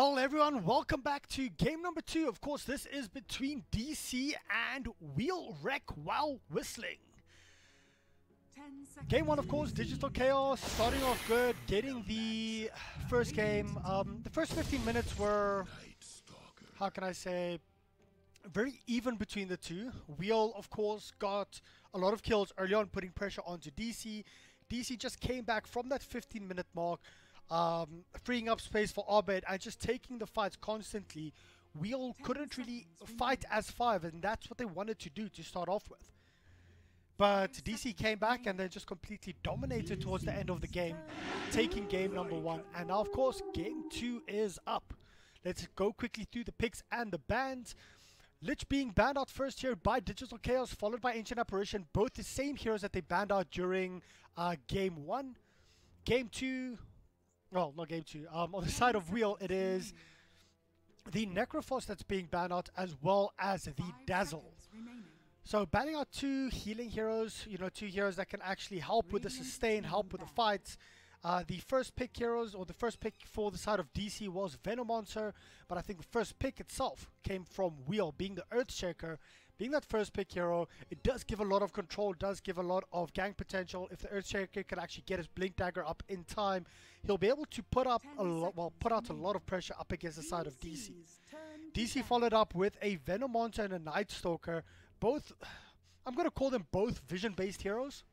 Well, everyone, welcome back to game number 2. Of course, this is between DC and Wheel Wreck while whistling. Game 1, of course, Digital Chaos, starting off good, getting the first game. The first 15 minutes were, how can I say, very even between the two. Wheel, of course, got a lot of kills early on, putting pressure onto DC. DC just came back from that 15-minute mark, freeing up space for Abed and just taking the fights constantly. Wheel couldn't really fight as 5, and that's what they wanted to do to start off with. But DC came back and then just completely dominated towards the end of the game, taking game number 1. And now, of course, game 2 is up. Let's go quickly through the picks and the bans. Lich being banned out first here by Digital Chaos, followed by Ancient Apparition, both the same heroes that they banned out during game 1. Game 2, well, not game 2, on the side of Wheel, it is the Necrophos that's being banned out, as well as the Dazzle. So banning out 2 healing heroes, two heroes that can actually help with the sustain, help with the fights. The first pick heroes, or the first pick for the side of DC was Venomonster, but I think the first pick itself came from Wheel, being the Earthshaker. Being that first pick hero, it does give a lot of control, does give a lot of gank potential. If the Earthshaker can actually get his Blink Dagger up in time, he'll be able to put out a lot of pressure up against the side of DC. DC followed up with a Venomonster and a Night Stalker. Both, I'm going to call them both vision-based heroes,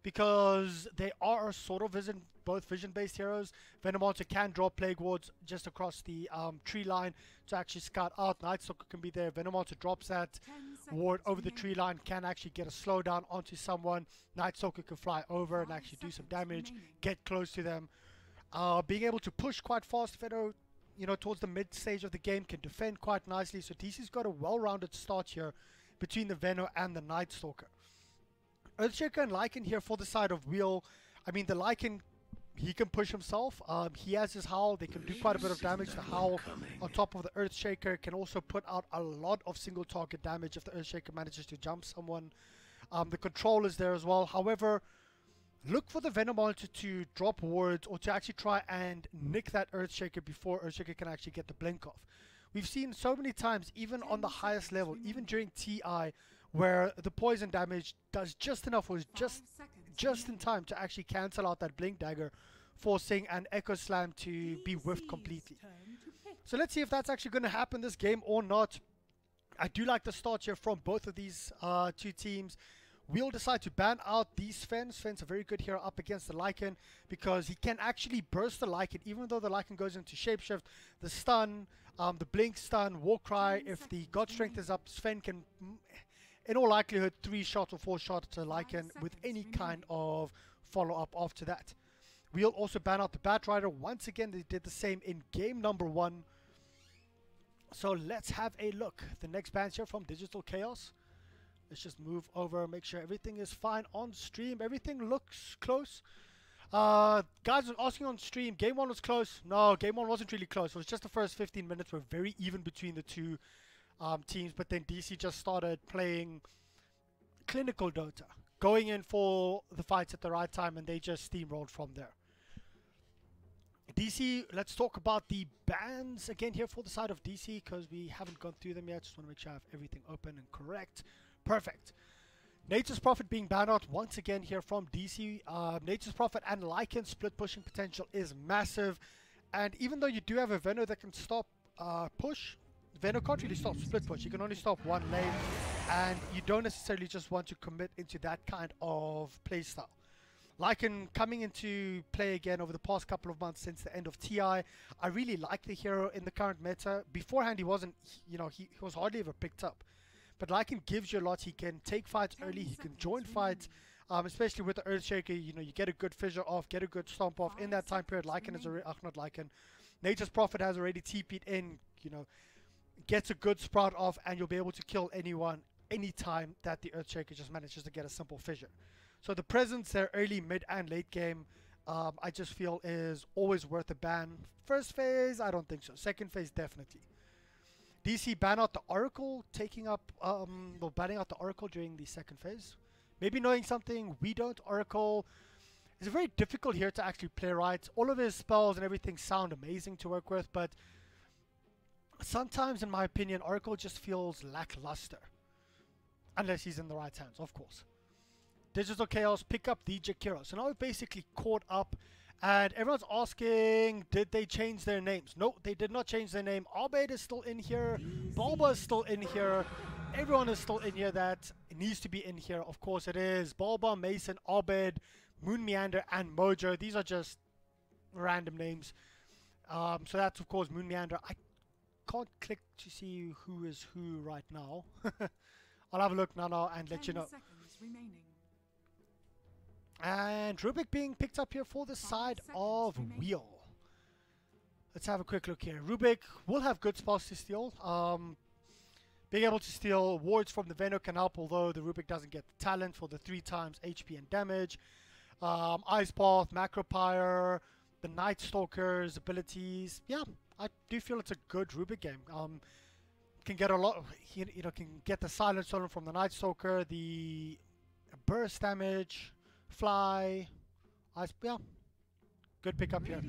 because they are sort of both vision-based heroes. Venomonster can drop Plague Wards just across the tree line to actually scout out. Night Stalker can be there. Venomonster drops that ward over the tree line, can actually get a slowdown onto someone. Night Stalker can fly over and actually do some damage, get close to them. Being able to push quite fast, Veno, towards the mid-stage of the game, can defend quite nicely. So DC's got a well-rounded start here between the Veno and the Night Stalker. Earthshaker and Lycan here for the side of Wheel. I mean, the Lycan, he can push himself. He has his Howl. They can do quite a bit of damage. The Howl on top of the Earthshaker can also put out a lot of single target damage if the Earthshaker manages to jump someone. The control is there as well. However, look for the Venomonster to drop wards or to actually try and nick that Earthshaker before Earthshaker can actually get the blink off. We've seen so many times, even on the highest level, even during TI, where the poison damage does just enough, or just in time to actually cancel out that Blink Dagger, forcing an Echo Slam to be whiffed completely. So let's see if that's actually going to happen this game or not. I do like the start here from both of these two teams. We'll decide to ban out the Sven. Sven's a very good hero up against the Lycan, because he can actually burst the Lycan, even though the Lycan goes into Shapeshift. The stun, the Blink stun, Warcry, if the God Strength is up, Sven can, in all likelihood, 3 shots or 4 shots to Lycan with any kind of follow-up after that. We'll also ban out the Batrider. Once again, they did the same in game number 1. So let's have a look. The next bans here from Digital Chaos. Let's just move over, make sure everything is fine on stream. Everything looks close. Guys were asking on stream, game 1 was close. No, game 1 wasn't really close. It was just the first 15 minutes were very even between the two teams, but then DC just started playing clinical Dota, going in for the fights at the right time, and they just steamrolled from there. DC, let's talk about the bans again here for the side of DC, because we haven't gone through them yet. Just want to make sure I have everything open and correct. Perfect. Nature's Prophet being banned out once again here from DC. Nature's Prophet and Lycan split pushing potential is massive, and even though you do have a Veno that can stop push, Veno can't really stop split push. You can only stop one lane, and you don't necessarily just want to commit into that kind of playstyle. Lycan coming into play again over the past couple of months since the end of TI. I really like the hero in the current meta. Beforehand, he wasn't, he was hardly ever picked up. But Lycan gives you a lot. He can take fights early. He can join fights, especially with the Earthshaker. You get a good fissure off, get a good stomp off in that time period. Lycan is already, not Lycan. Nature's Prophet has already TP'd in, gets a good sprout off, and you'll be able to kill anyone anytime that the Earthshaker just manages to get a simple fissure. So the presence there early, mid, and late game, I just feel is always worth a ban. First phase, I don't think so. Second phase, definitely. DC ban out the Oracle, taking up, banning out the Oracle during the second phase. Maybe knowing something we don't. Oracle is very difficult here to actually play right. All of his spells and everything sound amazing to work with, but sometimes, in my opinion, Oracle just feels lackluster. Unless he's in the right hands, of course. Digital Chaos pick up the Jakiro. So now we're basically caught up. And everyone's asking, did they change their names? No, they did not change their name. Abed is still in here. Bulba is still in here. Everyone is still in here that needs to be in here. Of course it is. Bulba, Mason, Abed, Moon Meander, and Mojo. These are just random names. So that's, of course, Moon Meander. I can't click to see who is who right now. I'll have a look now and let you know. And Rubik being picked up here for the side of Wheel. Let's have a quick look here. Rubik will have good spots to steal. Being able to steal wards from the Veno can help, although the Rubik doesn't get the talent for the 3 times HP and damage. Ice Path, Macropire, the Night Stalker's abilities. Yeah, I do feel it's a good Rubik game. Can get a lot of, you know, can get the silence stolen from the Night Stalker, the burst damage, fly, ice. Yeah, good pickup here.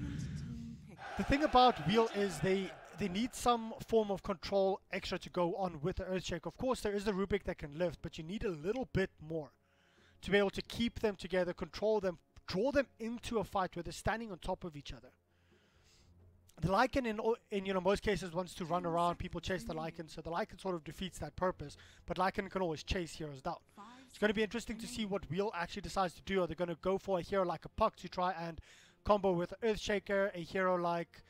The thing about Wheel is they need some form of control extra to go on with the Earthshake. Of course, there is the Rubik that can lift, but you need a little bit more to be able to keep them together, control them, draw them into a fight where they're standing on top of each other. The Lycan in you know, most cases wants to run around, people chase the Lycan, so the Lycan sort of defeats that purpose, but Lycan can always chase heroes down. It's going to be interesting to see what Wheel actually decides to do. Are they going to go for a hero like a Puck to try and combo with Earthshaker, a hero like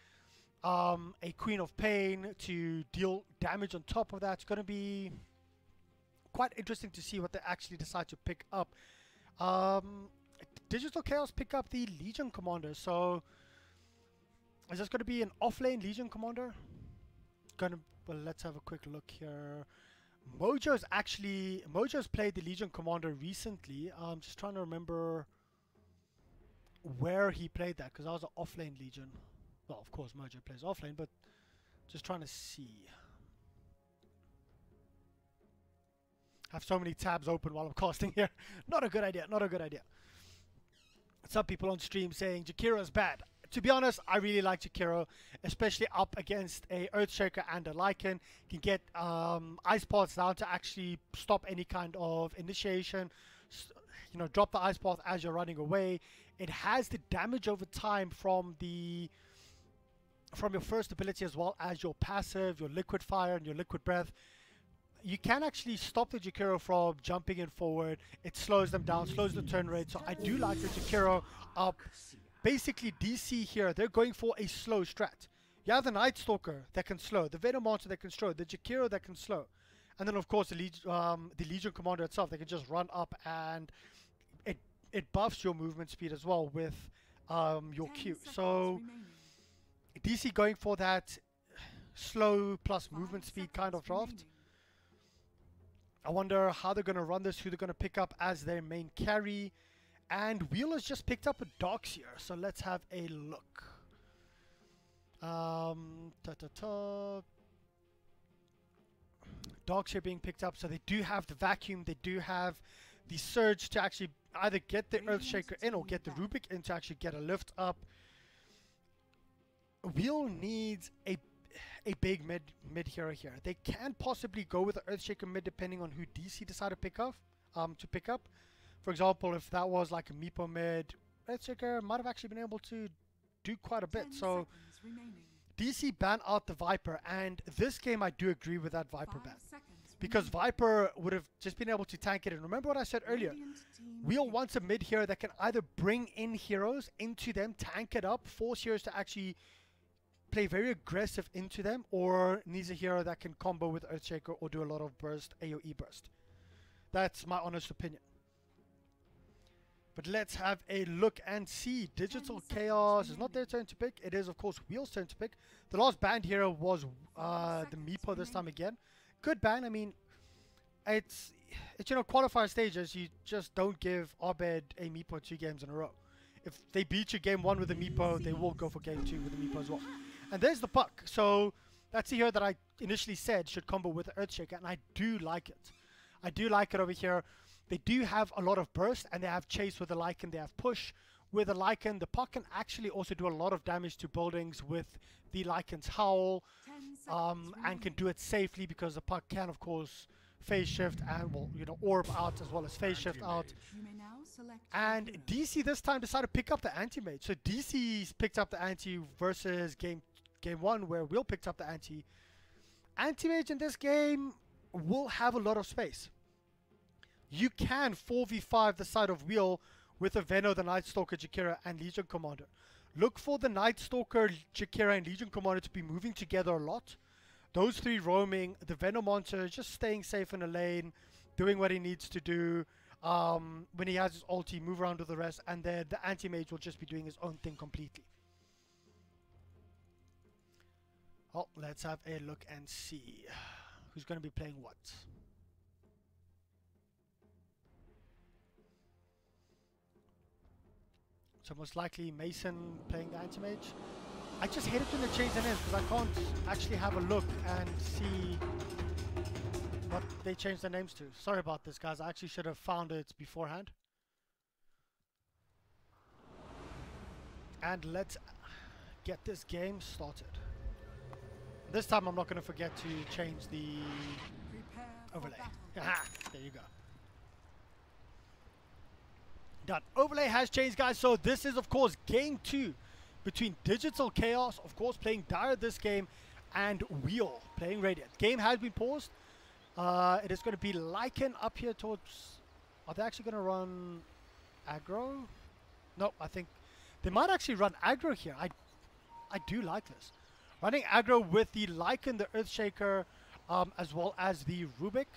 a Queen of Pain to deal damage on top of that? It's going to be quite interesting to see what they actually decide to pick up. Digital Chaos pick up the Legion Commander, so is this going to be an off-lane Legion Commander? Well, let's have a quick look here. Mojo's played the Legion Commander recently. I'm just trying to remember where he played that, because I was an off-lane Legion. Well, of course Mojo plays off-lane, but just trying to see. I have so many tabs open while I'm casting here. Not a good idea, not a good idea. Some people on stream saying Jakiro is bad. To be honest, I really like Jakiro, especially up against a Earthshaker and a Lycan. Can get Ice Paths down to actually stop any kind of initiation. You know, drop the Ice Path as you're running away. It has the damage over time from your first ability as well as your passive, your Liquid Fire and your Liquid Breath. You can actually stop the Jakiro from jumping in forward. It slows them down, slows the turn rate. So I do like the Jakiro up. Basically, DC here, they're going for a slow strat. You have the Night Stalker that can slow, the Venom Monster that can slow, the Jakiro that can slow. And then, of course, the Legion Commander itself, they can just run up and it buffs your movement speed as well with your Q. So, DC going for that slow plus movement speed kind of draft. I wonder how they're going to run this, who they're going to pick up as their main carry. And Wheel has just picked up a Darkseer, so let's have a look. Darkseer being picked up, so they do have the Vacuum, they do have the Surge to actually either get the Earthshaker in or get the Rubik in to actually get a lift up. Wheel needs a big mid hero here. They can possibly go with the Earthshaker mid depending on who DC decide to pick up. For example, if that was like a Meepo mid, Earthshaker might have actually been able to do quite a bit. So DC ban out the Viper, and this game I do agree with that Viper ban. Because Viper would have just been able to tank it. And remember what I said earlier, Wheel wants a mid hero that can either bring in heroes into them, tank it up, force heroes to actually play very aggressive into them, or needs a hero that can combo with Earthshaker or do a lot of burst, AoE burst. That's my honest opinion. But let's have a look and see. Digital Chaos is not their turn to pick. It is, of course, Wheel's turn to pick. The last banned hero was the Meepo this time again. Good ban. I mean, it's you know, qualifier stages. You just don't give Abed a Meepo 2 games in a row. If they beat you game 1 with a Meepo, they will go for game 2 with a Meepo as well. And there's the Puck. So that's the hero that I initially said should combo with the Earthshaker, and I do like it. I do like it over here. They do have a lot of burst, and they have chase with the Lycan, they have push with the Lycan. The Puck can actually also do a lot of damage to buildings with the Lycan's Howl. and can do it safely because the puck can, of course, phase shift and will, you know, orb out as well as phase shift out. And DC this time decided to pick up the anti-mage. So DC's picked up the anti versus game 1 where Will picked up the anti. Anti-mage in this game will have a lot of space. You can 4v5 the side of Wheel with a Veno, the Night Stalker, Jakira, and Legion Commander. Look for the Night Stalker, Jakira, and Legion Commander to be moving together a lot. Those three roaming, the Venom Monster just staying safe in the lane, doing what he needs to do. When he has his ulti, move around with the rest, and then the Anti-Mage will just be doing his own thing completely. Oh, let's have a look and see who's going to be playing what. So most likely Mason playing the Anti-Mage. I just hate it when they change the names because I can't actually have a look and see what they changed their names to. Sorry about this, guys. I actually should have found it beforehand. And let's get this game started. This time I'm not going to forget to change the overlay. There you go. Done. Overlay has changed, guys. So this is, of course, game 2 between Digital Chaos, of course, playing Dire this game, and Wheel playing Radiant. Game has been paused. It is going to be Lycan up here towards... Are they actually going to run aggro? No, I think they might actually run aggro here. I do like this. Running aggro with the Lycan, the Earthshaker, as well as the Rubik,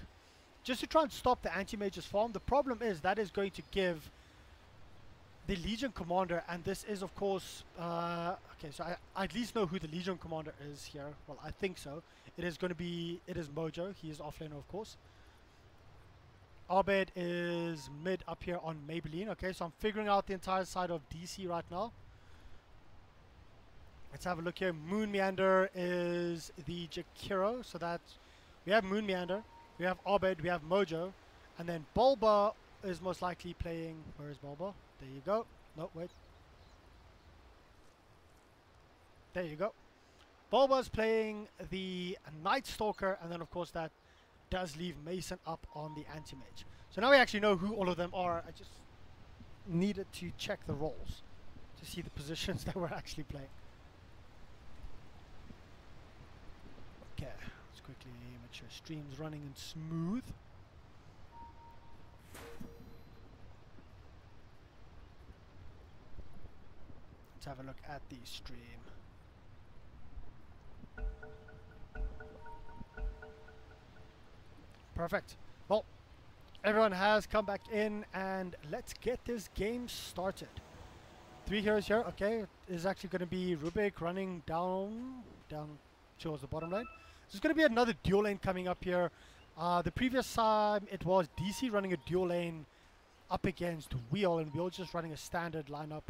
just to try and stop the Anti-Mage's farm. The problem is that is going to give the Legion Commander, and this is, of course, okay, so I at least know who the Legion Commander is here. Well, I think so. It is going to be, it is Mojo. He is offlaner, of course. Abed is mid up here on Maybelline. Okay, so I'm figuring out the entire side of DC right now. Let's have a look here. Moon Meander is the Jakiro, so that we have Moon Meander, we have Abed, we have Mojo, and then Bulba is most likely playing. Where is Bulba? There you go. No, wait. There you go. Bulba's playing the Night Stalker, and then of course that does leave Mason up on the Anti-Mage. So now we actually know who all of them are. I just needed to check the roles to see the positions that we're actually playing. Okay, let's quickly make sure stream's running and smooth. Let's have a look at the stream. Perfect. Well, everyone has come back in, and let's get this game started. 3 heroes here. Okay, is actually going to be Rubik running down towards the bottom lane. There's going to be another dual lane coming up here. The previous time it was DC running a dual lane up against Wheel, and Wheel just running a standard lineup.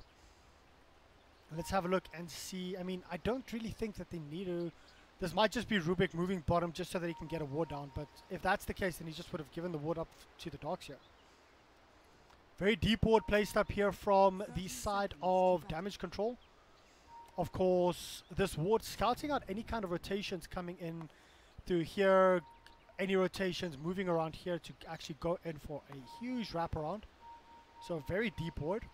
Let's have a look and see. I mean, I don't really think that they need to. This might just be Rubik moving bottom just so that he can get a ward down. But if that's the case, then he just would have given the ward up to the docks here. Very deep ward placed up here from the side of damage control. Of course, this ward scouting out any kind of rotations coming in through here. Any rotations moving around here to actually go in for a huge wraparound. So very deep ward.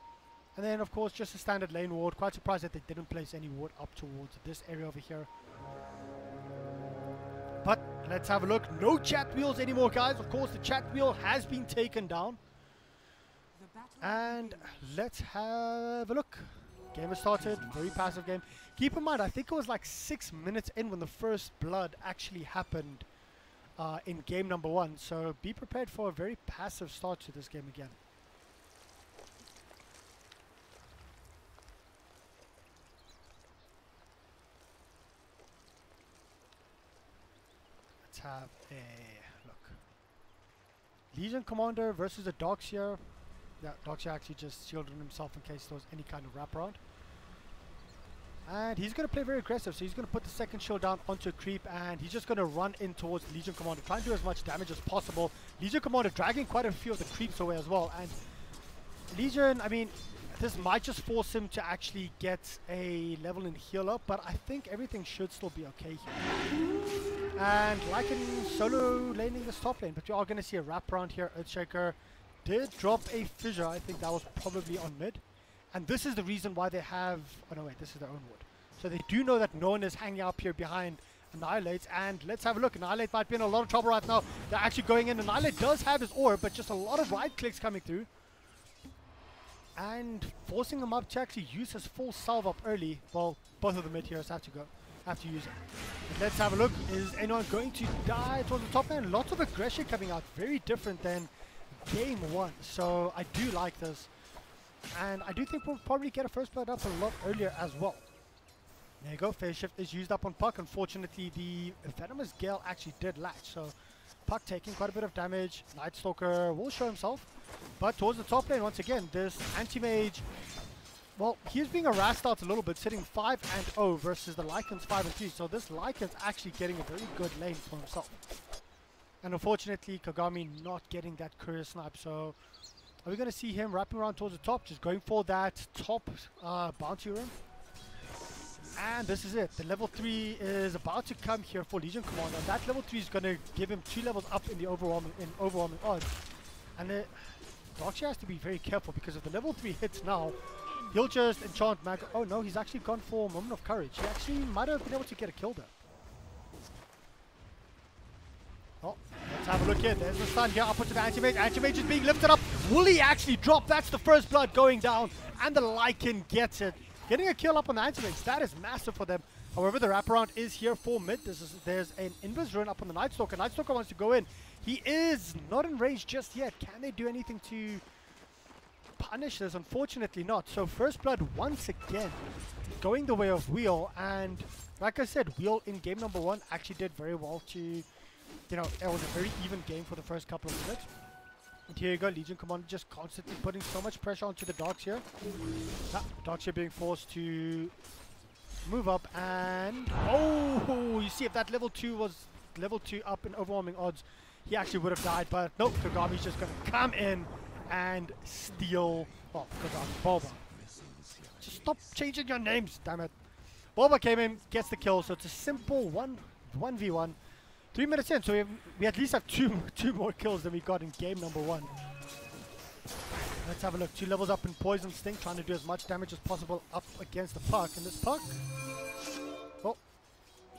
And then, of course, just a standard lane ward. Quite surprised that they didn't place any ward up towards this area over here. But let's have a look. No chat wheels anymore, guys. Of course, the chat wheel has been taken down. And let's have a look. Game has started. Very passive game. Keep in mind, I think it was like 6 minutes in when the first blood actually happened in game number 1. So be prepared for a very passive start to this game again. Have a look. Legion Commander versus a Doxier. Yeah, Doxier actually just shielded himself in case there was any kind of wraparound. And he's going to play very aggressive, so he's going to put the second shield down onto a creep, and he's just going to run in towards Legion Commander, try and do as much damage as possible. Legion Commander dragging quite a few of the creeps away as well, and Legion, I mean, this might just force him to actually get a level in heal up, but I think everything should still be okay here. And Lycan solo laning this top lane, but you are going to see a wraparound here. Earthshaker did drop a fissure. I think that was probably on mid. And this is the reason why they have... Oh no, wait, this is their own ward. So they do know that no one is hanging up here behind Annihilate. And let's have a look. Annihilate might be in a lot of trouble right now. They're actually going in. Annihilate does have his orb, but just a lot of right clicks coming through. And forcing him up to actually use his full salve up early. Well, both of the mid heroes have to use it. But let's have a look. Is anyone going to die towards the top lane? Lots of aggression coming out. Very different than game one. So I do like this. And I do think we'll probably get a first blood up a lot earlier as well. There you go. Phase shift is used up on Puck. Unfortunately, the Venomous Gale actually did latch. So Puck taking quite a bit of damage. Night Stalker will show himself. But towards the top lane, once again, this anti-mage, well, he's being harassed out a little bit, sitting 5-0 versus the Lycan's 5-3. So this Lycan's actually getting a very good lane for himself. And unfortunately, Kagami not getting that courier snipe. So are we going to see him wrapping around towards the top, just going for that top bounty room? And this is it. The level 3 is about to come here for Legion Commander. That level 3 is going to give him 2 levels up in the overwhelming odds. And Darkshire has to be very careful, because if the level 3 hits now, he'll just enchant Mag. Oh no, he's actually gone for Moment of Courage. He actually might have been able to get a kill there. Oh, let's have a look here. There's the stun here up onto the Anti-Mage. Anti-Mage is being lifted up. Will he actually drop? That's the first blood going down. And the Lycan gets it. Getting a kill up on the Anti-Mage. That is massive for them. However, the wraparound is here for mid. There's an Invis rune up on the Night Stalker. Night Stalker wants to go in. He is not in range just yet. Can they do anything to punish this? Unfortunately not. So first blood once again going the way of Wheel. And like I said, Wheel in game number 1 actually did very well to, you know, it was a very even game for the first couple of minutes. And here you go, Legion Commander just constantly putting so much pressure onto the Darks here. Darks here being forced to move up, and oh, you see, if that level 2 was level 2 up in overwhelming odds, he actually would have died. But nope, Kagami's just going to come in and steal. Oh, Kagami, Boba. Just stop changing your names, damn it. Boba came in, gets the kill, so it's a simple 1v1. 3 minutes in, so we at least have two more kills than we got in game number 1. Let's have a look. 2 levels up in Poison Sting, trying to do as much damage as possible up against the Puck. And this Puck, well,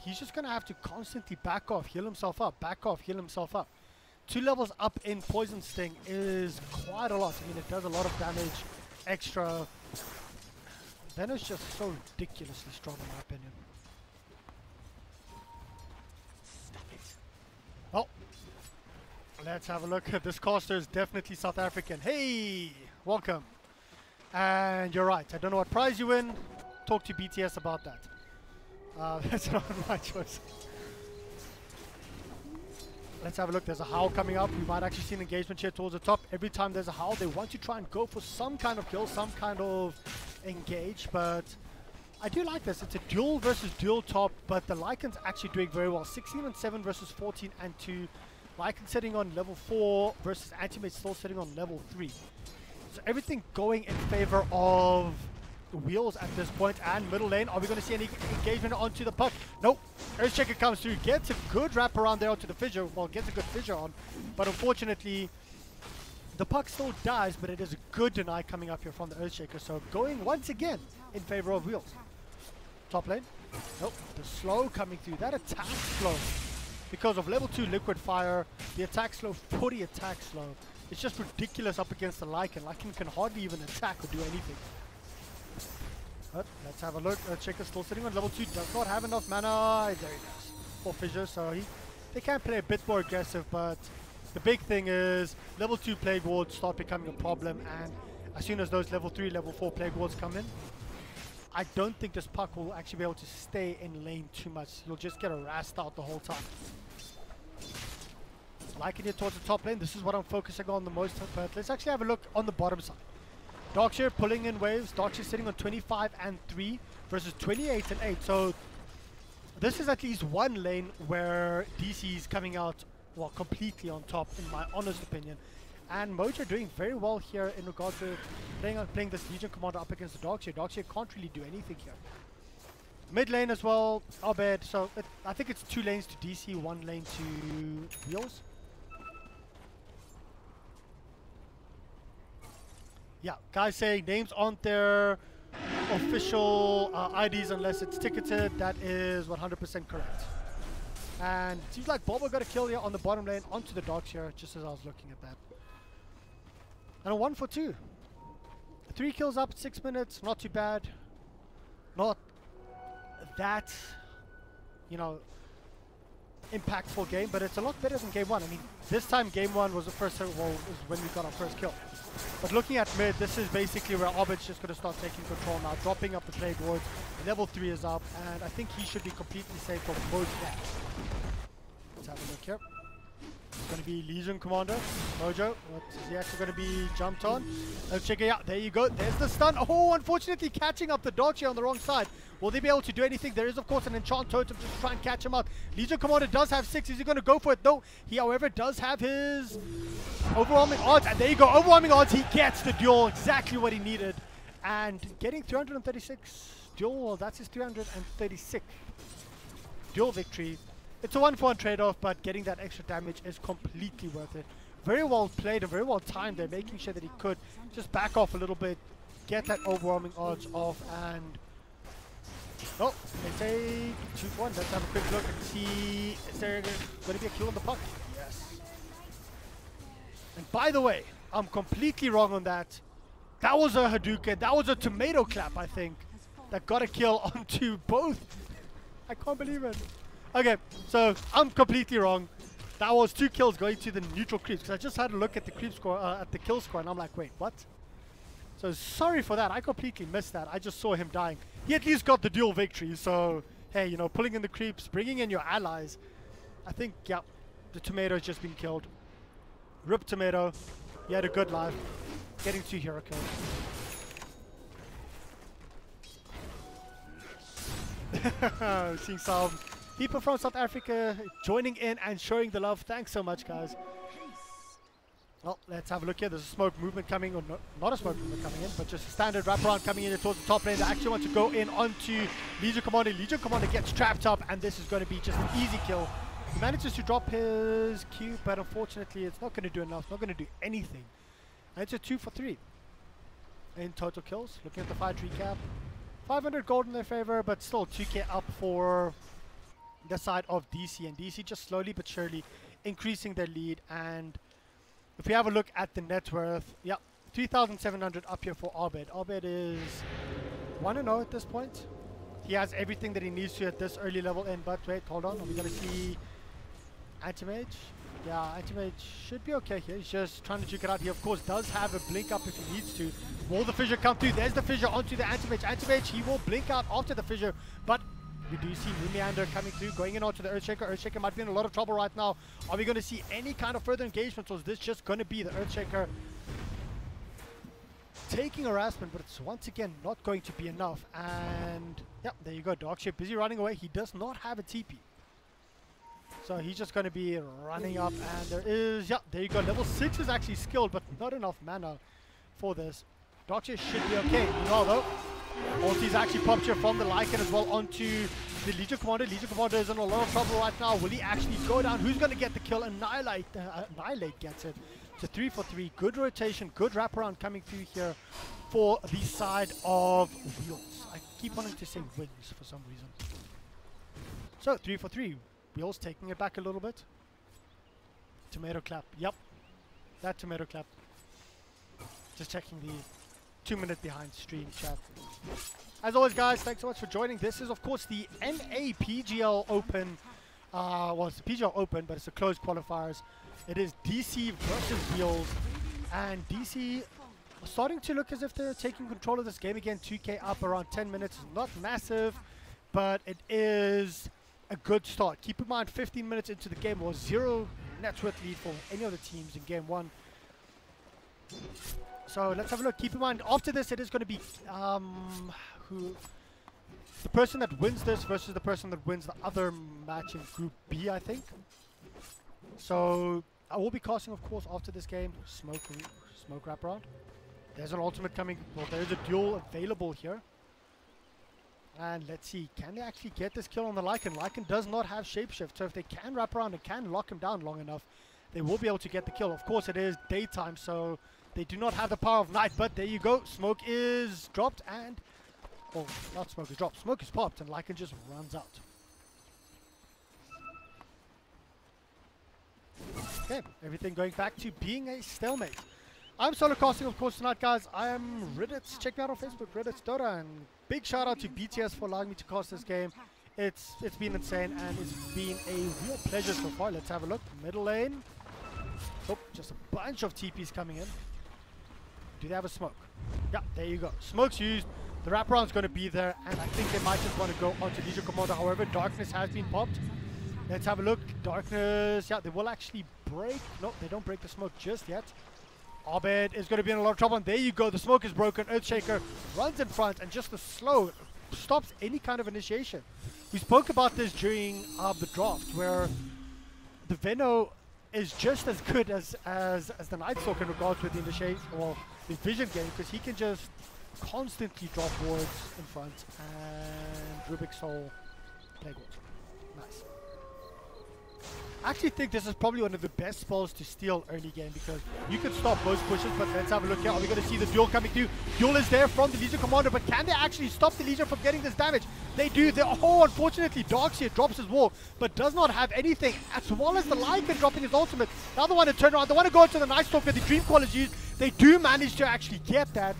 he's just going to have to constantly back off, heal himself up, back off, heal himself up. 2 levels up in Poison Sting is quite a lot. I mean, it does a lot of damage extra. Venom's just so ridiculously strong in my opinion. Well, let's have a look. This caster is definitely South African. Hey, welcome. And you're right. I don't know what prize you win. Talk to BTS about that. That's not my choice. Let's have a look. There's a howl coming up. We might actually see an engagement here towards the top. Every time there's a howl, they want to try and go for some kind of kill, some kind of engage. But I do like this. It's a dual versus dual top, but the Lycan's actually doing very well. 16 and 7 versus 14 and 2. Lycan sitting on level 4 versus Anti-Mage still sitting on level 3. So everything going in favor of the Wheels at this point. And middle lane, are we going to see any engagement onto the Puck? Nope. Earthshaker comes through, gets a good wrap around there onto the fissure. Well, gets a good fissure on, but unfortunately the Puck still dies, but it is a good deny coming up here from the Earthshaker. So going once again in favor of Wheels. Top lane. Nope. The slow coming through. That attack slow. Because of level 2 liquid fire, the attack slow for the attack slow. It's just ridiculous up against the Lycan. Lycan can hardly even attack or do anything. But let's have a look. Earthshaker still sitting on level 2. Does not have enough mana. There he does. For fissure. So they can play a bit more aggressive, but the big thing is level 2 plague wards start becoming a problem, and as soon as those level 3, level 4 plague wards come in, I don't think this Puck will actually be able to stay in lane too much. You'll just get harassed out the whole time. Liking it towards the top lane. This is what I'm focusing on the most. But let's actually have a look on the bottom side. Darkshire pulling in waves. Darkshire sitting on 25 and 3 versus 28 and 8. So this is at least one lane where DC is coming out, well, completely on top, in my honest opinion. And Mojo doing very well here in regard to playing this Legion Commander up against the Darkseer. Darkseer can't really do anything here. Mid lane as well, Abed. So I think it's 2 lanes to DC, 1 lane to Wheels. Yeah, guys saying names aren't their official IDs unless it's ticketed. That is 100% correct. And it seems like Bobo got a kill here on the bottom lane onto the Darkseer, just as I was looking at that. And a 1 for 2. 3 kills up at 6 minutes, not too bad. Not that, you know, impactful game, but it's a lot better than game 1. I mean, this time game 1 was the first, well, was when we got our first kill. But looking at mid, this is basically where Abed's just going to start taking control now, dropping up the Plague Wards. Level 3 is up, and I think he should be completely safe from most gaps. Let's have a look here. It's going to be Legion Commander. Mojo, what is he actually going to be jumped on? Let's check it out. There you go. There's the stun. Oh, unfortunately catching up the Darkseer on the wrong side. Will they be able to do anything? There is, of course, an enchant totem just to try and catch him up. Legion Commander does have 6. Is he going to go for it? No. He, however, does have his overwhelming odds. And there you go. Overwhelming odds. He gets the duel. Exactly what he needed. And getting 336 duel. Well, that's his 336 duel victory. It's a 1-for-1 trade-off, but getting that extra damage is completely worth it. Very well played and very well timed there, making sure that he could just back off a little bit, get that overwhelming odds off, and oh, they take 2-1. Let's have a quick look and see, is there going to be a kill on the puck? Yes. And by the way, I'm completely wrong on that. That was a Hadouken, that was a tomato clap, I think, that got a kill onto both. I can't believe it. Okay, so I'm completely wrong. That was 2 kills going to the neutral creeps, because I just had a look at the creep score, at the kill score, and I'm like, wait, what? So sorry for that. I completely missed that. I just saw him dying. He at least got the duel victory. So hey, you know, pulling in the creeps, bringing in your allies. I think, yeah, the tomato's just been killed. Rip Tomato. He had a good life. Getting 2 hero kills. Seeing some people from South Africa joining in and showing the love. Thanks so much, guys. Well, let's have a look here. There's a smoke movement coming, or not a smoke movement coming in, but just a standard wraparound coming in towards the top lane. They actually want to go in onto Legion Commander. Legion Commander gets trapped up, and this is going to be just an easy kill. He manages to drop his Q, but unfortunately it's not going to do enough. It's not going to do anything. And it's a 2 for 3 in total kills. Looking at the fight recap. 500 gold in their favor, but still 2k up for the side of DC. And DC just slowly but surely increasing their lead. And if we have a look at the net worth, yeah, 3,700 up here for Abed. Abed is 1-0 at this point. He has everything that he needs to at this early level in, but wait, hold on. Are we going to see Anti-Mage? Yeah, Anti-Mage should be okay here. He's just trying to juke it out. He, of course, does have a blink up if he needs to. Will the fissure come through? There's the fissure onto the Anti-Mage. Anti-Mage, he will blink out after the fissure, but we do see Mumiander coming through, going in onto the Earthshaker. Earthshaker might be in a lot of trouble right now. Are we going to see any kind of further engagement, or is this just going to be the Earthshaker taking harassment? But it's once again not going to be enough. And yeah, there you go. Darkseer busy running away. He does not have a TP. So he's just going to be running up, and there is, yeah, there you go. Level 6 is actually skilled, but not enough mana for this. Darkseer should be okay. No, though. Ulti's actually popped here from the Lycan as well onto the Legion Commander. Legion Commander is in a lot of trouble right now. Will he actually go down? Who's going to get the kill? Annihilate gets it. It's a 3 for 3. Good rotation, good wraparound coming through here for the side of Wheels. I keep wanting to say wins for some reason. So 3 for 3. Wheels taking it back a little bit. Tomato clap. Yep. That tomato clap. Just checking the 2-minute behind stream chat. As always, guys, thanks so much for joining. This is, of course, the NA PGL Open. Well, it's the PGL Open, but it's the closed qualifiers. It is DC versus Wheels. And DC are starting to look as if they're taking control of this game again. 2k up around 10 minutes. Not massive, but it is a good start. Keep in mind, 15 minutes into the game was 0 net worth lead for any of the teams in game 1. So let's have a look. Keep in mind, after this, it is going to be the person that wins this versus the person that wins the other match in Group B, I think. So I will be casting, of course, after this game. Smoke wraparound. There's an ultimate coming. Well, there's a duel available here. And let's see, can they actually get this kill on the Lycan? Lycan does not have shapeshift, so if they can wrap around and can lock him down long enough, they will be able to get the kill. Of course, it is daytime, so they do not have the power of night, but there you go. Smoke is dropped and... Oh, not smoke is dropped. Smoke is popped, and Lycan just runs out. Okay, everything going back to being a stalemate. I'm solo casting, of course, tonight, guys. I am Reddit. Check me out on Facebook, Reddit's Dota, and big shout out to BTS for allowing me to cast this game. It's been insane, and it's been a real pleasure so far. Let's have a look. Middle lane. Oh, just a bunch of TPs coming in. Do they have a smoke? Yeah, there you go. Smoke's used. The wraparound's going to be there, and I think they might just want to go onto Legion Commander. However, Darkness has been popped. Let's have a look. Darkness, yeah, they will actually break. No, they don't break the smoke just yet. Abed is going to be in a lot of trouble, and there you go. The smoke is broken. Earthshaker runs in front, and just the slow stops any kind of initiation. We spoke about this during the draft, where the Veno is just as good as the Night Stalker in regards with the initiation or the vision game, because he can just constantly drop wards in front, and Rubik's Soul Plague Ward. Nice. I actually think this is probably one of the best spells to steal early game, because you can stop most pushes, but let's have a look here. Are we going to see the duel coming through? Duel is there from the Legion Commander, but can they actually stop the Legion from getting this damage? They do. Oh, unfortunately, Darkseer drops his wall, but does not have anything, as well as the Lycan dropping his ultimate. Now they want to turn around. They want to go into the Night Stalker. The Dream Call is used. They do manage to actually get that,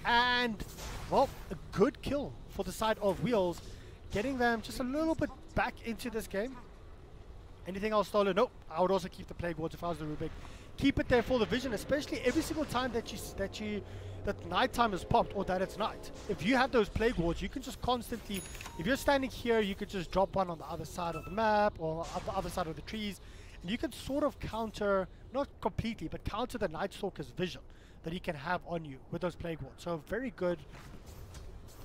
and, well, a good kill for the side of Wheels, getting them just a little bit back into this game. Anything else stolen? Nope. I would also keep the Plague Wards if I was the Rubik. Keep it there for the vision, especially every single time that nighttime is popped or that it's night. If you have those Plague Wards, you can just constantly, if you're standing here, you could just drop one on the other side of the map or on the other side of the trees, and you can sort of counter, not completely, but counter the Night Stalker's vision that he can have on you with those Plague Wards. So very good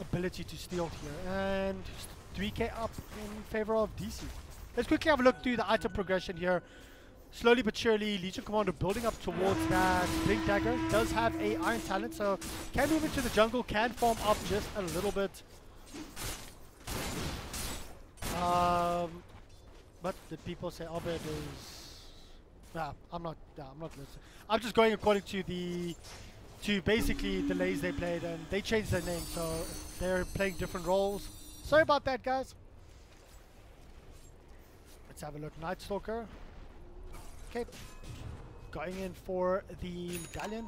ability to steal here, and 3k up in favor of DC. Let's quickly have a look through the item progression here. Slowly but surely, Legion Commander building up towards that Blink Dagger. Does have a Iron Talent, so can move into the jungle, can farm up just a little bit. But did people say Abed is... Nah, I'm not listening. I'm just going according to basically the lays they played, and they changed their name, so they're playing different roles. Sorry about that, guys. Let's have a look. Night Stalker. Okay. Going in for the medallion.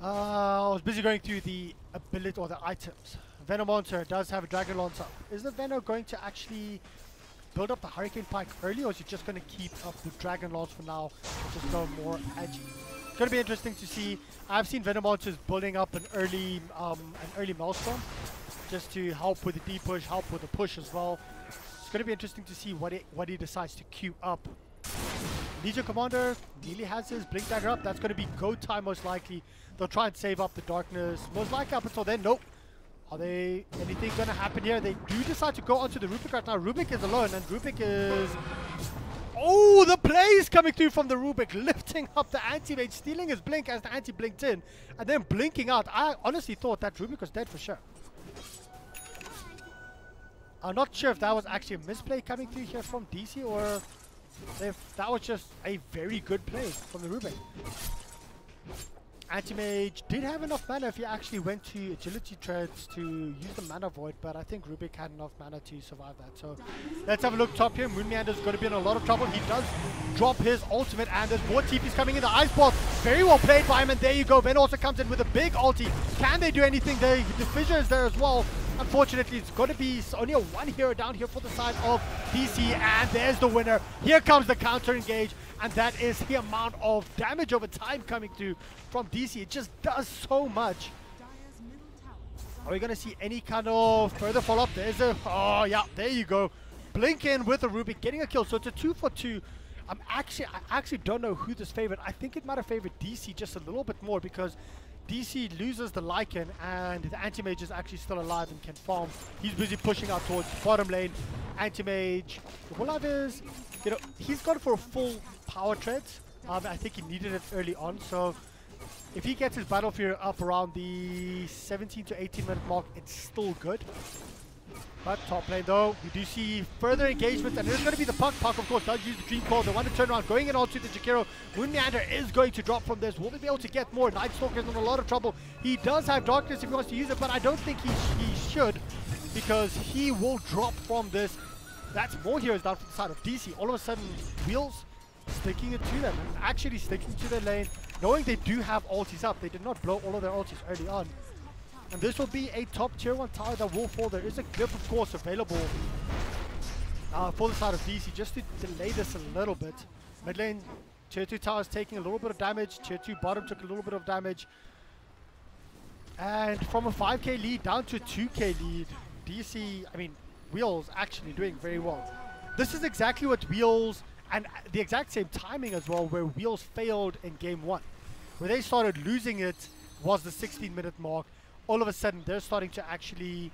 I was busy going through the ability or the items. Venomonster does have a Dragon Lance up. Is the Veno going to actually build up the Hurricane Pike early, or is he just going to keep up the Dragon Lance for now and just go more edgy? It's going to be interesting to see. I've seen Venomonsters building up an early Maelstrom just to help with the D-push, help with the push as well. It's going to be interesting to see what he decides to queue up. Legion Commander nearly has his Blink Dagger up. That's going to be go time most likely. They'll try and save up the Darkness. Most likely up until then, nope. Are they anything going to happen here? They do decide to go onto the Rubik right now. Rubik is alone, and Rubik is... Oh, the play is coming through from the Rubik, lifting up the anti-mage, stealing his blink as the anti-blinked in, and then blinking out. I honestly thought that Rubik was dead for sure. I'm not sure if that was actually a misplay coming through here from DC, or if that was just a very good play from the Rubik. Anti-Mage did have enough mana if he actually went to Agility Treads to use the Mana Void, but I think Rubik had enough mana to survive that. So let's have a look top here. Moon Meander's going to be in a lot of trouble. He does drop his ultimate, and there's more TPs coming in. The Ice Ball, very well played by him, and there you go. Ven also comes in with a big ulti. Can they do anything there? The Fissure is there as well. Unfortunately, it's going to be only a one hero down here for the side of DC, and there's the winner. Here comes the counter engage, and that is the amount of damage over time coming through from DC. It just does so much. Are we going to see any kind of further follow-up? There's a... Oh, yeah, there you go. Blink in with a Rubik, getting a kill. So it's a 2 for 2. I actually don't know who this favored. I think it might have favored DC just a little bit more, because DC loses the Lycan and the Anti-Mage is actually still alive and can farm. He's busy pushing out towards bottom lane. Anti-Mage, the whole lot is, you know, he's gone for a full power trade. I think he needed it early on, so if he gets his Battle Fury up around the 17 to 18 minute mark, it's still good. But top lane though, we do see further engagement, and there's going to be the Puck. Puck, of course, does use the Dream Core. They want to turn around, going in onto the Jakiro. Moon Meander is going to drop from this. Will they be able to get more? Night Stalker is in a lot of trouble. He does have Darkness if he wants to use it, but I don't think he should, because he will drop from this. That's more heroes down from the side of DC. All of a sudden, Wheels sticking it to them, and actually sticking to their lane, knowing they do have ultis up. They did not blow all of their ultis early on. And this will be a top tier 1 tower that will fall. There is a clip, of course, available for the side of DC, just to delay this a little bit. Mid lane, tier 2 towers taking a little bit of damage. Tier 2 bottom took a little bit of damage. And from a 5k lead down to a 2k lead, DC, I mean, Wheels actually doing very well. This is exactly what Wheels, and the exact same timing as well, where Wheels failed in game 1. Where they started losing it was the 16-minute mark. All of a sudden, they're starting to actually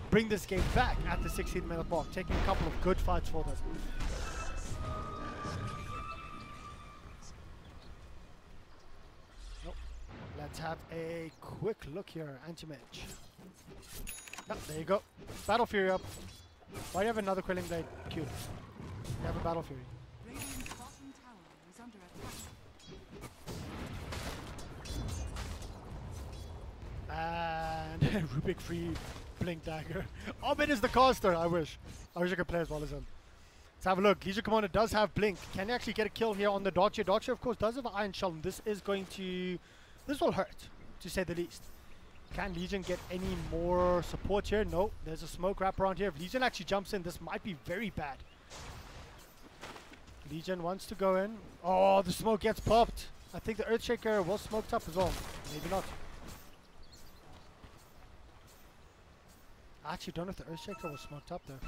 bring this game back at the 16-minute mark, taking a couple of good fights for them. Nope. Let's have a quick look here. Anti-Mage. Yep, there you go. Battle Fury up. Why do you have another Quelling Blade? Cute. You have a Battle Fury. And Rubik free Blink Dagger. Obed is the caster. I wish I could play as well as him. Let's have a look. Legion Commander does have Blink. Can he actually get a kill here on the Darkshire? Darkshire, of course, does have an Iron Shell, and this will hurt, to say the least. Can Legion get any more support here? No. There's a smoke wrap around here. If Legion actually jumps in, this might be very bad. Legion wants to go in. Oh, the smoke gets popped. I think the Earthshaker was smoked up as well. Maybe not. I actually don't know if the Earthshaker was smoked up there.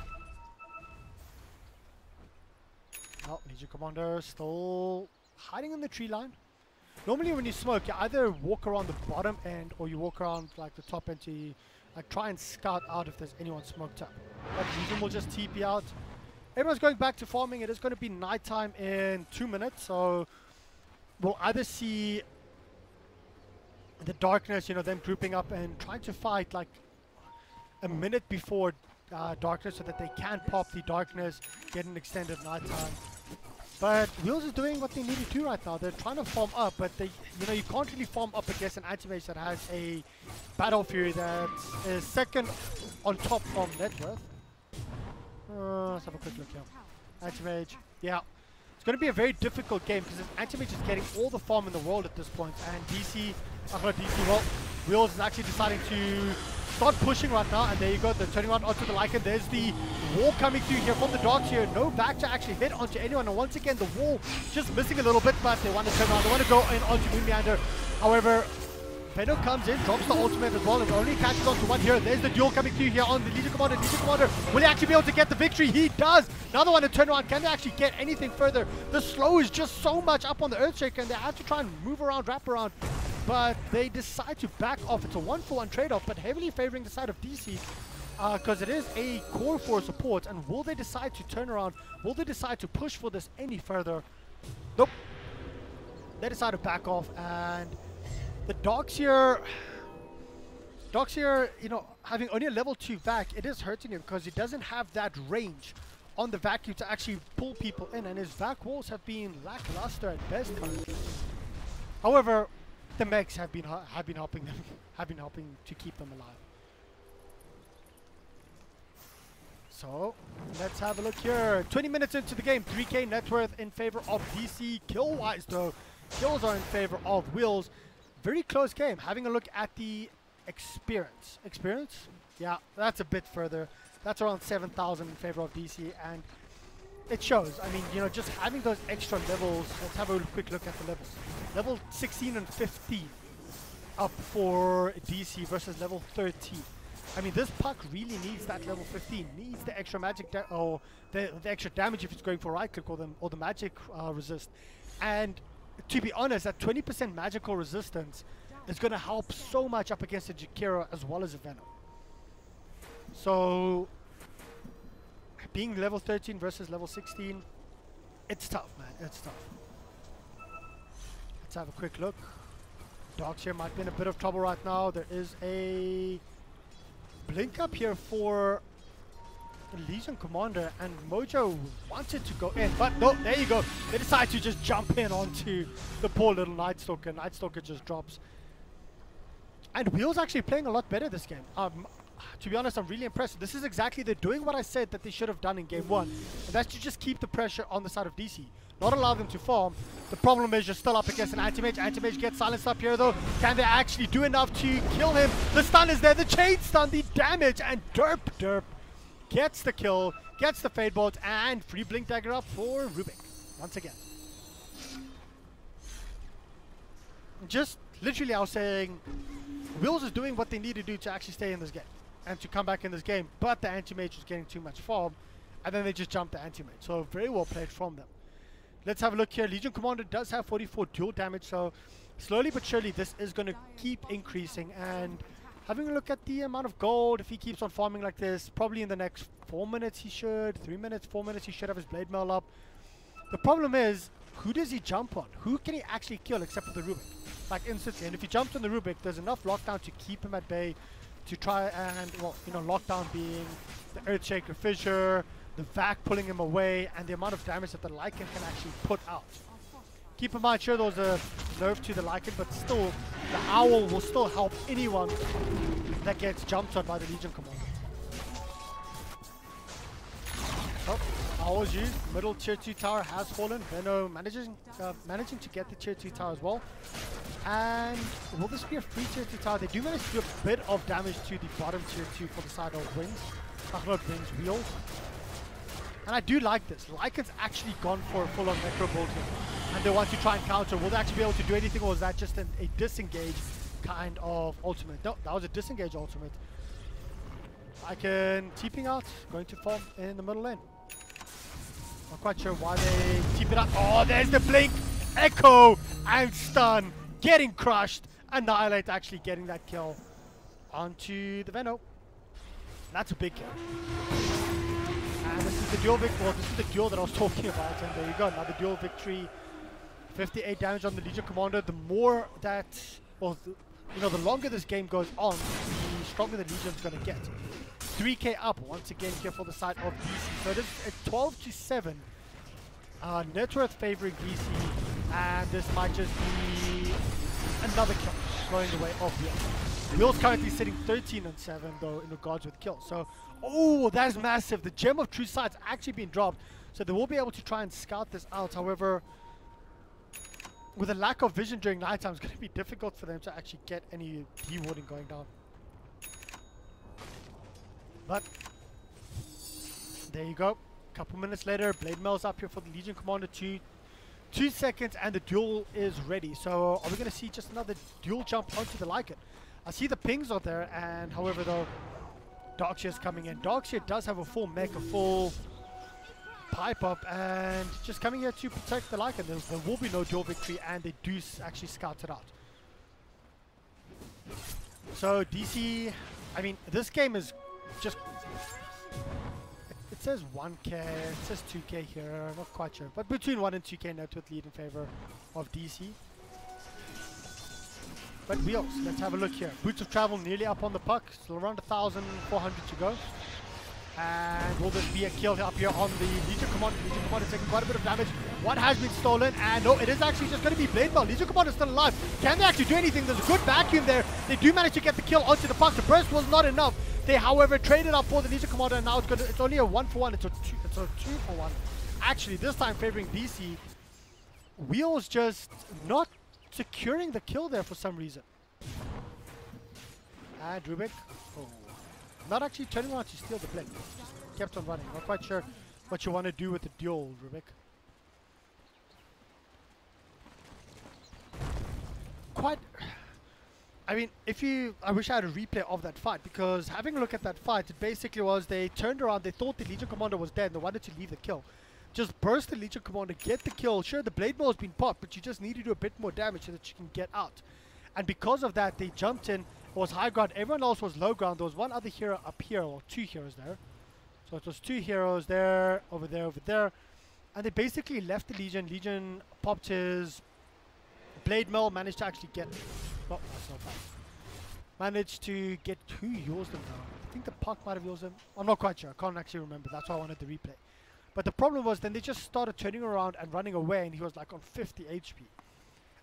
Oh, Legion Commander still hiding in the tree line. Normally when you smoke, you either walk around the bottom end or you walk around like the top end to like try and scout out if there's anyone smoked up. But Legion will just TP out. Everyone's going back to farming. It is going to be nighttime in 2 minutes, so we'll either see the darkness, you know, them grouping up and trying to fight like a minute before darkness, so that they can pop the darkness, get an extended nighttime. But Wheels is doing what they need to do right now. They're trying to farm up, but they, you know, you can't really farm up against an Anti-Mage that has a Battle Fury that is second on top from net worth. Let's have a quick look here. Anti-Mage, yeah. It's going to be a very difficult game because Anti-Mage is getting all the farm in the world at this point, and DC, well, Wheels is actually deciding to start pushing right now, and there you go, they're turning around onto the Lycan. There's the wall coming through here from the Darks here. No back to actually hit onto anyone, and once again, the wall just missing a little bit, but they want to turn around. They want to go in onto Moon Meander. However, Venom comes in, drops the ultimate as well, and only catches onto one here. There's the duel coming through here on the Legion Commander. Legion Commander, will he actually be able to get the victory? He does! Now they want to turn around. Can they actually get anything further? The slow is just so much up on the Earthshaker, and they have to try and move around, wrap around. But they decide to back off. It's a 1-for-1 trade-off, but heavily favoring the side of DC, because it is a core for support. And will they decide to turn around? Will they decide to push for this any further? Nope. They decide to back off, and the Darkseer, you know, having only a level 2 vac, it is hurting him because he doesn't have that range on the vacuum to actually pull people in, and his vac walls have been lackluster at best currently. However, the mechs have been helping them, to keep them alive. So let's have a look here. 20 minutes into the game, 3k net worth in favor of DC. Kill-wise though, kills are in favor of Wheels. Very close game. Having a look at the experience. Experience? Yeah, that's a bit further. That's around 7,000 in favor of DC, and it shows. I mean, you know, just having those extra levels. Let's have a quick look at the levels. Level 16 and 15 up for DC versus level 13. I mean, this puck really needs that level 15. Needs the extra magic or the extra damage if it's going for right click, or the magic resist. And to be honest, at 20% magical resistance, is going to help so much up against the Jakiro as well as the Venom. So, being level 13 versus level 16, it's tough, man. It's tough. Let's have a quick look. Dogs here might be in a bit of trouble right now. There is a blink up here for the Legion Commander, and Mojo wanted to go in, but no, there you go. They decide to just jump in onto the poor little Night Stalker. Night Stalker just drops. And Wheel's actually playing a lot better this game. To be honest, I'm really impressed. This is exactly, they're doing what I said that they should have done in game 1. And that's to just keep the pressure on the side of DC. Not allow them to farm. The problem is you're still up against an anti-mage. Anti-mage gets silenced up here though. Can they actually do enough to kill him? The stun is there, the chain stun, the damage, and Derp gets the kill, gets the Fade Bolt, and free Blink Dagger up for Rubik once again. Just literally I was saying, Wheels is doing what they need to do to actually stay in this game and to come back in this game, but the anti-mage was getting too much farm, and then they just jumped the anti-mage. So very well played from them. Let's have a look here. Legion Commander does have 44 dual damage, so slowly but surely this is going to keep increasing. And having a look at the amount of gold, if he keeps on farming like this, probably in the next 4 minutes he should, 3 minutes, 4 minutes he should have his blade mail up. The problem is, who does he jump on? Who can he actually kill except for the Rubik? Like instantly. And if he jumps on the Rubik, there's enough lockdown to keep him at bay, to try and, well, you know, lockdown being the Earthshaker Fissure, the Vac pulling him away, and the amount of damage that the Lycan can actually put out. Keep in mind, sure, there was a nerf to the Lycan, but still, the Owl will still help anyone that gets jumped on by the Legion Commander. Oh, Owl's used. Middle tier 2 tower has fallen. Venno managing to get the tier 2 tower as well. And will this be a free tier 2 tower? They do manage to do a bit of damage to the bottom tier 2 for the side of Wings. Not Wings, Wheels. And I do like this. Lycan's actually gone for a full-on Necro Bolt here. And they want to try and counter. Will they actually be able to do anything, or is that just a disengage kind of ultimate? No, that was a disengage ultimate. Lycan TPing out, going to farm in the middle lane. Not quite sure why they TP it out. Oh, there's the blink! Echo and stun, getting crushed. Annihilate actually getting that kill onto the Venno. That's a big kill. And this is the dual victory. Well, this is the duel that I was talking about, and there you go, another dual victory. 58 damage on the Legion Commander. The more that, well, you know, the longer this game goes on, the stronger the Legion's going to get. 3k up once again here for the side of DC. So this is a 12-7. Net worth favoring DC, and this might just be another kill going the way of Wheels. Wheels currently sitting 13-7 though in regards with kills. So, oh, that is massive. The Gem of True Sight's actually been dropped, so they will be able to try and scout this out. However, with a lack of vision during nighttime, it's going to be difficult for them to actually get any de-warding going down. But there you go. A couple minutes later, Blade Mail's up here for the Legion Commander. 2 seconds and the duel is ready. So are we going to see just another duel jump onto the Lycan? I see the pings are there, and however though, Darkshear's coming in. Darkshear does have a full mech, a full pipe up, and just coming here to protect the Lycan. There will be no duel victory, and they do actually scout it out. So DC, I mean, this game is just, it says 1k, it says 2k here, not quite sure, but between 1 and 2k net with lead in favor of DC. But Wheels, let's have a look here. Boots of Travel nearly up on the puck, still around 1,400 to go. And will this be a kill up here on the Legion Commander? Legion Commander taking quite a bit of damage. One has been stolen, and no, it is actually just going to be Blade Mail. Legion Commander is still alive. Can they actually do anything? There's a good vacuum there. They do manage to get the kill onto the puck. The burst was not enough. They, however, traded up for the Legion Commander, and now it's only a 1-for-1. It's a 2-for-1. Actually, this time favoring DC. Wheels just not securing the kill there for some reason. And Rubik, not actually turning around to steal the blink. Kept on running. Not quite sure what you want to do with the duel, Rubik. Quite, I mean, I wish I had a replay of that fight, because having a look at that fight, it basically was they turned around, they thought the Legion Commander was dead, and they wanted to leave the kill. Just burst the Legion Commander, get the kill. Sure, the Blade Mail has been popped, but you just need to do a bit more damage so that you can get out. And because of that, they jumped in. It was high ground. Everyone else was low ground. There was one other hero up here, or two heroes there. So it was two heroes there, over there, over there. And they basically left the Legion. Legion popped his Blade Mill, managed to actually get... Oh, that's not bad. Managed to get... Who used them though? I think the Puck might have used them. I'm not quite sure. I can't actually remember. That's why I wanted the replay. But the problem was then they just started turning around and running away, and he was like on 50 HP.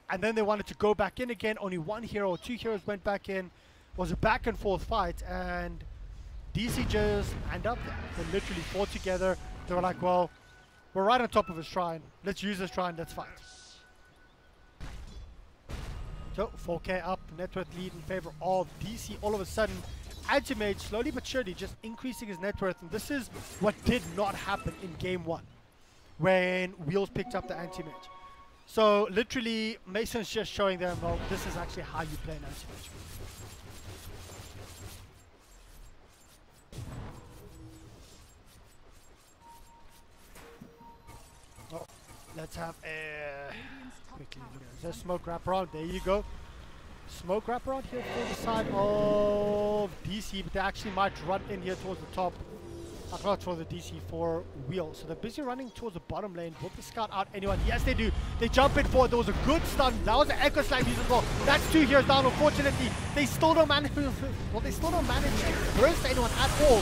And then they wanted to go back in again. Only one hero or two heroes went back in. It was a back and forth fight, and DC just end up there. They literally fought together. They were like, well, we're right on top of a shrine. Let's use this shrine. Let's fight. So 4K up, net worth lead in favor of DC. All of a sudden, Anti-Mage slowly but surely just increasing his net worth, and this is what did not happen in game one when Wheels picked up the Anti-Mage. So literally, Mason's just showing them, well, this is actually how you play an Anti-Mage. Oh, let's have a quickly look at this. Smoke wraparound. There you go. Smoke wraparound here for the side of DC, but they actually might run in here towards the top. Not for the DC, for Wheels. So they're busy running towards the bottom lane. Will they scout out anyone? Yes, they do. They jump in for it. There was a good stun. That was an Echo Slide use as well. That's two heroes down. Unfortunately, they still don't manage. Well, they still don't manage to burst anyone at all.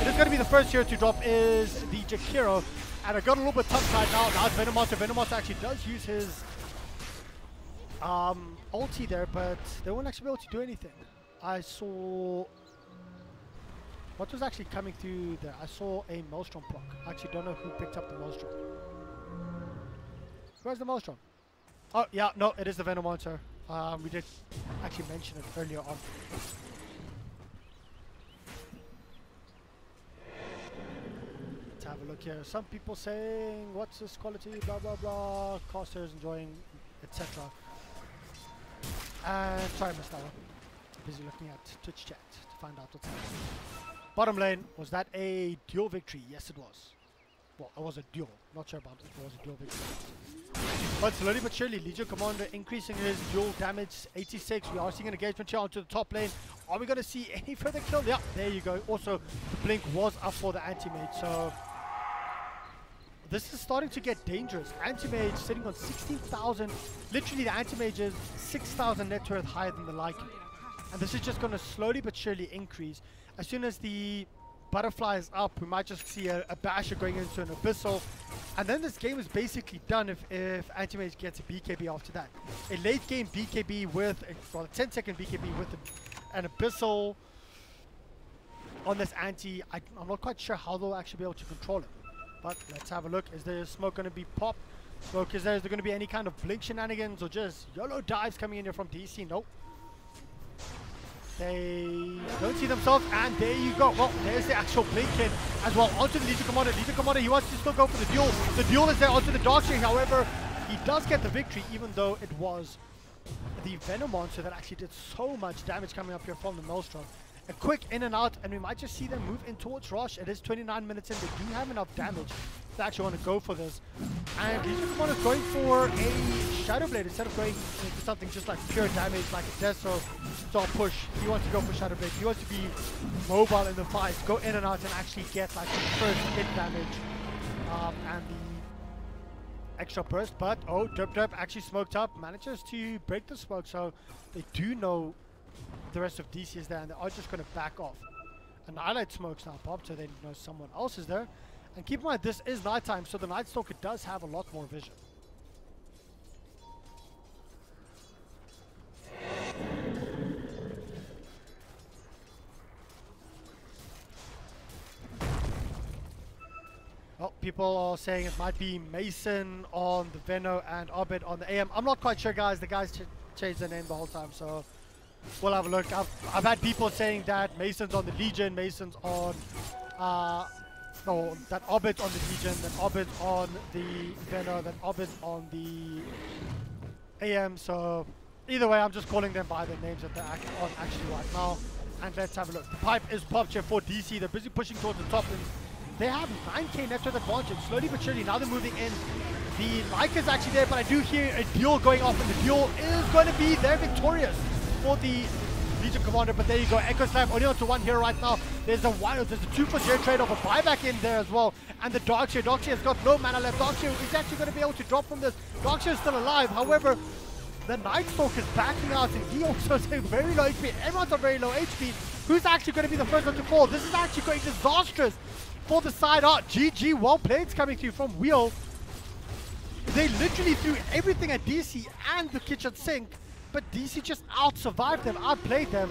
It is going to be the first hero to drop is the Jakiro. And I got a little bit tongue-tied now. Now it's Venomonster. Venomonster actually does use his ulti there, but they won't actually be able to do anything. I saw... What was actually coming through there? I saw a Maelstrom proc. I actually don't know who picked up the Maelstrom. Where's the Maelstrom? Oh, yeah, no, it is the Venomonster. We did actually mention it earlier on. Let's have a look here. Some people saying, what's this quality, blah, blah, blah. Casters enjoying, etc. And sorry, I missed that one. Busy looking at Twitch chat to find out what's happening. Bottom lane, was that a duel victory? Yes, it was. Well, it was a duel. Not sure about it. It was a duel victory. But slowly but surely, Legion Commander increasing his duel damage, 86. We are seeing an engagement here onto the top lane. Are we going to see any further kill? Yeah, there you go. Also, the blink was up for the Anti-Mage. So, this is starting to get dangerous. Anti-Mage sitting on 16,000. Literally, the Anti-Mage is 6,000 net worth higher than the Lycan. And this is just going to slowly but surely increase. As soon as the butterfly is up, we might just see a basher going into an abyssal. And then this game is basically done if Anti-Mage gets a BKB after that. A late game BKB with, well, a 10-second BKB with an abyssal on this Anti. I'm not quite sure how they'll actually be able to control it. But let's have a look. Is there smoke going to be popped? Smoke, is there going to be any kind of blink shenanigans or just YOLO dives coming in here from DC? Nope. They don't see themselves, and there you go. Well, there's the actual blink in as well onto the Legion Commander. Legion Commander, he wants to still go for the duel. The duel is there onto the Darkstring. However, he does get the victory, even though it was the Venomonster that actually did so much damage coming up here from the Maelstrom. A quick in and out, and we might just see them move in towards Rush. It is 29 minutes in. They do have enough damage to actually want to go for this. And Legion Commander is going for a Shadow Blade instead of going into something just like pure damage like a Deso. So push. He wants to go for Shadow Blade. He wants to be mobile in the fight, go in and out and actually get like the first hit damage and the extra burst. But oh, Derp actually smoked up, manages to break the smoke, so they do know the rest of DC is there, and they are just going to back off. Annihilate smokes now popped, so they know someone else is there. And keep in mind, this is nighttime, so the Night Stalker does have a lot more vision. Well, people are saying it might be Mason on the Veno and Obed on the AM. I'm not quite sure, guys. The guys changed their name the whole time, so we'll have a look. I've had people saying that Mason's on the Legion, Mason's on no, that Obed's on the Legion, then Obed's on the Veno, then Obed's on the AM. So either way, I'm just calling them by the names that they're on actually right now. And let's have a look. The pipe is popped here for DC. They're busy pushing towards the top. And they have 9k net worth advantage. Slowly but surely, now they're moving in. The Lyca is actually there, but I do hear a duel going off, and the duel is going to be, they're victorious. for the Legion Commander, but there you go. Echo Slam only onto one here right now. There's a 2 for 0 trade off, a buyback in there as well. And the Darkshire has got no mana left. Darkshire is actually going to be able to drop from this. Darkshire is still alive. However, the Nightstalk is backing out, and he also is very low HP. Everyone's on very low HP. Who's actually going to be the first one to fall? This is actually going disastrous for the side art. GG, well played coming through from Wheel. They literally threw everything at DC and the kitchen sink, but DC just out-survived them, outplayed them,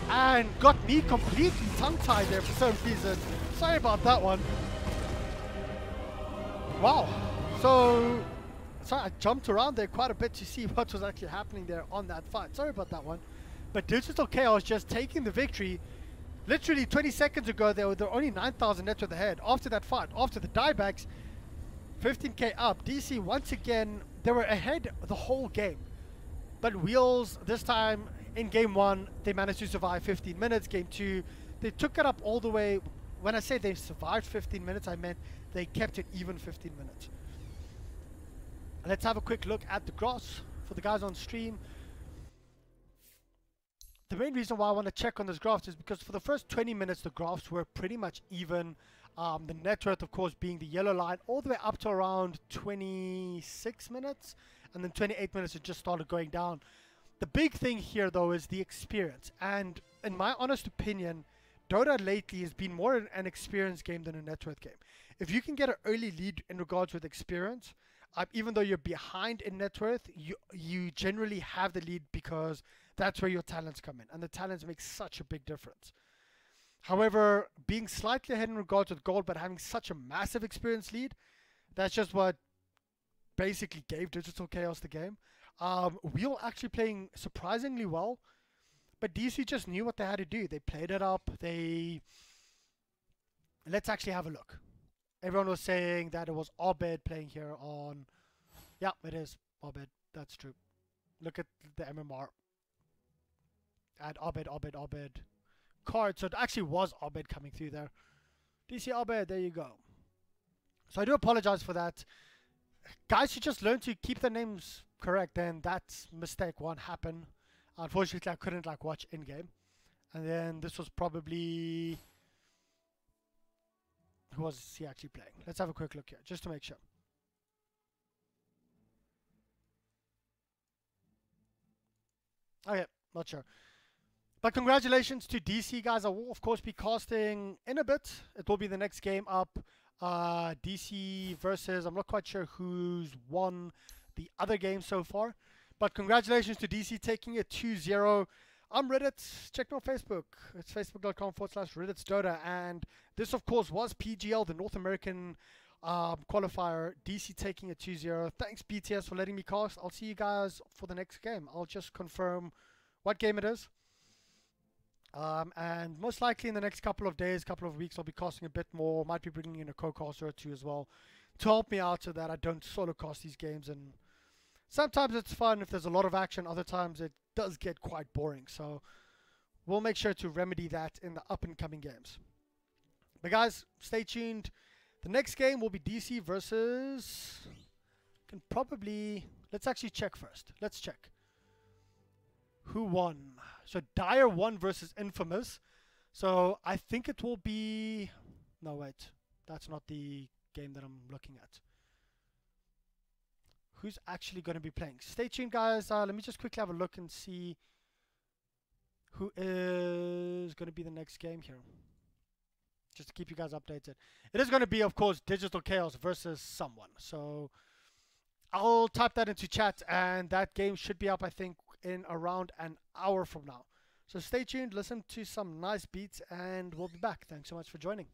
and got me completely tongue-tied there for some reason. Sorry about that one. Wow. So I jumped around there quite a bit to see what was actually happening there on that fight. Sorry about that one. But Digital Chaos just taking the victory. Literally 20 seconds ago, they were only 9,000 net worth ahead. After that fight, after the diebacks, 15k up. DC, once again, they were ahead the whole game. But Wheels, this time, in game 1, they managed to survive 15 minutes. Game 2, they took it up all the way. When I say they survived 15 minutes, I meant they kept it even 15 minutes. Let's have a quick look at the graphs for the guys on stream. The main reason why I want to check on this graph is because for the first 20 minutes, the graphs were pretty much even. The net worth, of course, being the yellow line, all the way up to around 26 minutes. And then 28 minutes, it just started going down. The big thing here, though, is the experience. And in my honest opinion, Dota lately has been more an experience game than a net worth game. If you can get an early lead in regards with experience, even though you're behind in net worth, you generally have the lead because that's where your talents come in. And the talents make such a big difference. However, being slightly ahead in regards with gold, but having such a massive experience lead, that's just what basically gave Digital Chaos the game. Wheel actually playing surprisingly well, but DC just knew what they had to do. They played it up. Let's actually have a look. Everyone was saying that it was Abed playing here on... Yeah, it is Abed. That's true. Look at the MMR. Add Abed. Card. So it actually was Abed coming through there. DC Abed, there you go. So I do apologize for that. Guys should just learn to keep their names correct, and that's mistake one happened. Unfortunately, I couldn't watch in-game. And then this was probably... Who was he actually playing? Let's have a quick look here, just to make sure. Okay, not sure. But congratulations to DC, guys. I will, of course, be casting in a bit. It will be the next game up. DC versus... I'm not quite sure who's won the other game so far. But congratulations to DC taking it 2-0. I'm Reddit. Check me on Facebook. It's facebook.com/Reddit'sDota. And this, of course, was PGL, the North American qualifier. DC taking it 2-0. Thanks, BTS, for letting me cast. I'll see you guys for the next game. I'll just confirm what game it is. And most likely in the next couple of days, couple of weeks, I'll be casting a bit more. Might be bringing in a co-caster or two as well to help me out so that I don't solo cast these games. And sometimes it's fun if there's a lot of action. Other times it does get quite boring. So we'll make sure to remedy that in the up and coming games. But guys, stay tuned. The next game will be DC versus... Can probably... Let's actually check first. Let's check. Who won? So Dire won versus Infamous. So I think it will be... No, wait. That's not the game that I'm looking at. Who's actually going to be playing? Stay tuned, guys. Let me just quickly have a look and see who is going to be the next game here. Just to keep you guys updated. It is going to be, of course, Digital Chaos versus someone. So I'll type that into chat, and that game should be up, I think, in around an hour from now. So stay tuned, listen to some nice beats, and we'll be back. Thanks so much for joining.